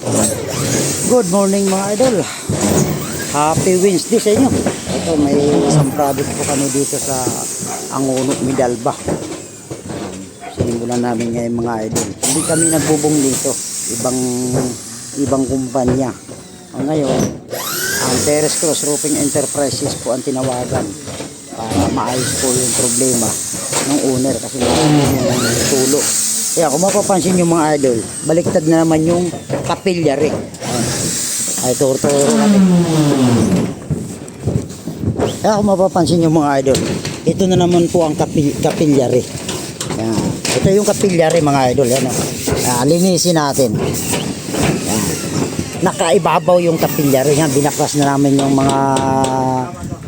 Good morning mga idol. Happy Wednesday sa inyo. Ito may isang project po kami dito sa Angono, Midalba. Sinimulan namin ngayon mga idol. Hindi kami nagbubong dito. Ibang kumpanya. Ngayon, ang Terrace Cross Roofing Enterprises po ang tinawagan para maayos po yung problema ng owner kasi yung tulo. Kaya kung mapapansin yung mga idol, baliktad na naman yung capillary. Ay, turo natin. Kaya kung mapapansin yung mga idol, ito na naman po ang capillary. Yan. Ito yung capillary mga idol. Yan, linisin natin. Yan. Nakaibabaw yung capillary. Yan. Binaklas na namin yung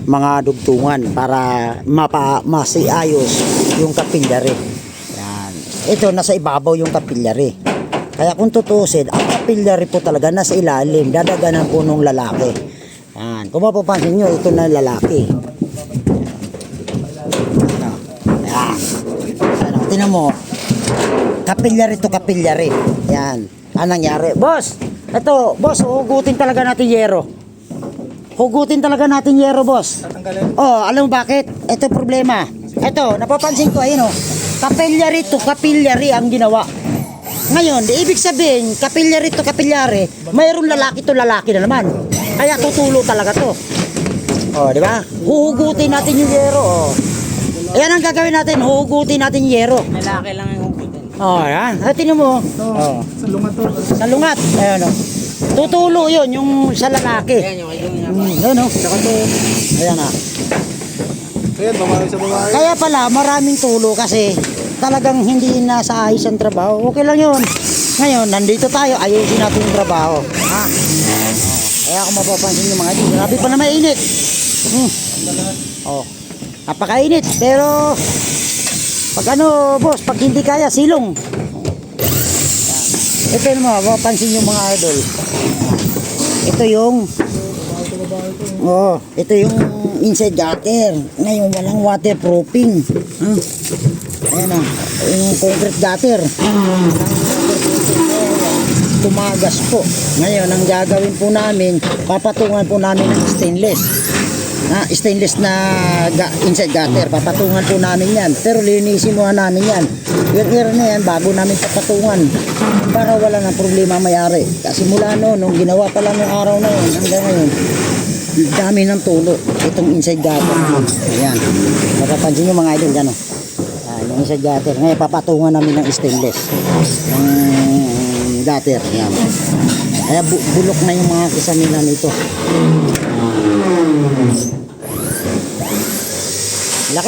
mga dugtungan para masiayos yung capillary. Ito nasa ibabaw yung capillary. Kaya kung tutusin, ang capillary po talaga nasa ilalim, dadaganan po nung lalaki. Yan. Kung mapapansin nyo, ito na lalaki. Yan. Ano, tinan mo. Capillary to capillary. Yan. Anong nangyari? Boss! Ito, boss, hugutin talaga natin yero. Hugutin talaga natin yero, boss. Oh, alam mo bakit? Ito problema. Ito, napapansin ko, ayun oh. Capillary to capillary ang ginawa. Ngayon, ibig sabihin, capillary to capillary, mayroong lalaki to lalaki na naman. Kaya tutulo talaga to. Oh, di ba? Huhugutin natin yung yero. Oh. Ayan ang gagawin natin, huhugutin natin yung yero. Lalaki lang yung hugutin. Oh, yan. Tingnan mo. Oh. Sa lungat to. Sa lungat. Ayan oh. Tutulo yun, yung sa lalaki. Ayan yung niya. Ayan oh. Ayan ah. Ayan, babae sa babae. Kaya pala maraming tulo kasi talagang hindi nasa ayos ang trabaho. Okay lang yun. Ngayon, nandito tayo, ayusin natin yung trabaho. Ha? Kaya kung mapapansin nyo mga idol, grabe pa na mainit. Oh, napakainit. Pero pag ano, boss, pag hindi kaya, silong. Ito yung mapapansin nyo mga idol. Ito yung ito yung inside gutter. Ngayon walang waterproofing. Ayan na, yung concrete gutter. Tumagas po. Ngayon ang gagawin po namin, papatungan po namin ng stainless. Stainless na inside gutter. Papatungan po namin yan. Pero linisin muna namin yan. Year na yan bago namin papatungan para wala ng problema mayari. Kasi mula nung ginawa pa lang yung araw na yun hanggang ngayon, dami ng tulo itong inside gutter. Ayan, mapapansin nyo mga idol gano. Yung inside gutter ngayon papatungan namin ng stainless ng gutter. Ayan. Kaya bulok na yung mga kisamilan nito.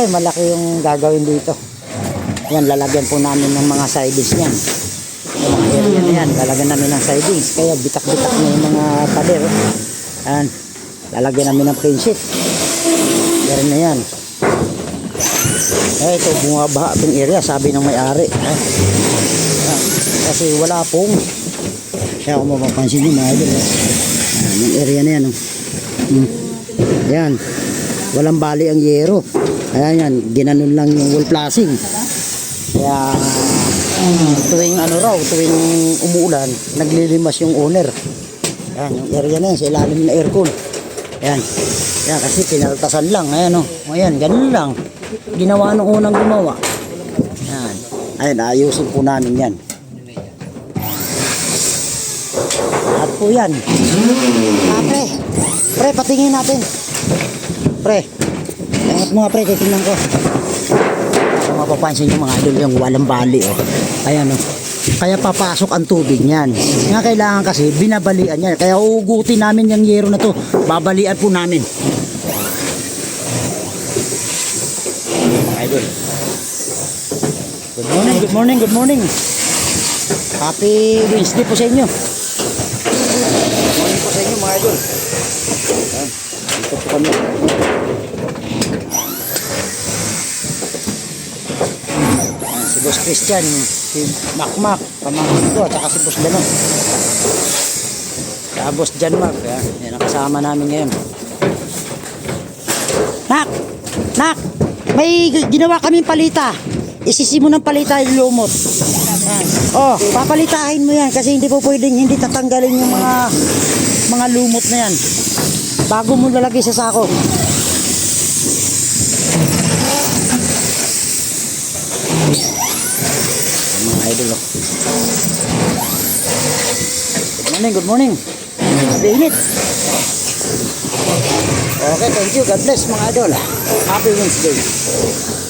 Malaki yung gagawin dito. Ayan, lalagyan po namin ng mga sidings niyan. Yung mga area na yan, lalagyan namin ng sidings. Kaya bitak-bitak na yung mga pader. Ayan, lalagyan namin ng plain sheet. Meron na yan. Ito, bumabaha itong area, sabi ng may-ari. Kasi wala pong. Kaya kung mapapansin nyo, mga idol. Yung area na yan. Ayan, walang bali ang yero. Ayan yan, ginanon lang yung wall flashing. Kaya tuwing tuwing umuulan, naglilimas yung owner. Ayan, yung area na yan, sa ilalim na aircon. Ayan. Ayan, kasi pinaltasan lang. Ayan o. Ayan, ganun lang. Ginawa nung unang gumawa. Ayan. Ayan, ayusin po namin yan. At po yan. Pre, patingin natin. Pre. Angat mo nga pre, titingnan ko. Kung mapapansin nyo mga idol, yung walang bali o. Ayan o. Kaya papasok ang tubig niyan. Nga kailangan kasi binabalian niyan. Kaya uugutin namin yung yero na to. Babalian po namin. Idol. Good morning. Happy Wednesday po sa inyo. Good morning po sa inyo mga idol. Dito po kami. Si Boss Christian, si Macmac, pamangkin ko, at saka si Boss Dano. Saka Boss Jan Mac, yan ang kasama namin ngayon. Nak, may ginawa kaming palita. Isisi mo ng palita yung lumot. Oh, papalitahin mo yan kasi hindi po pwedeng hindi tatanggalin yung mga lumot na yan. Bago mo lalagay sa sako. Mga idol. Oh. Good morning. Init. Okay, thank you. God bless mga idol. Happy Wednesday.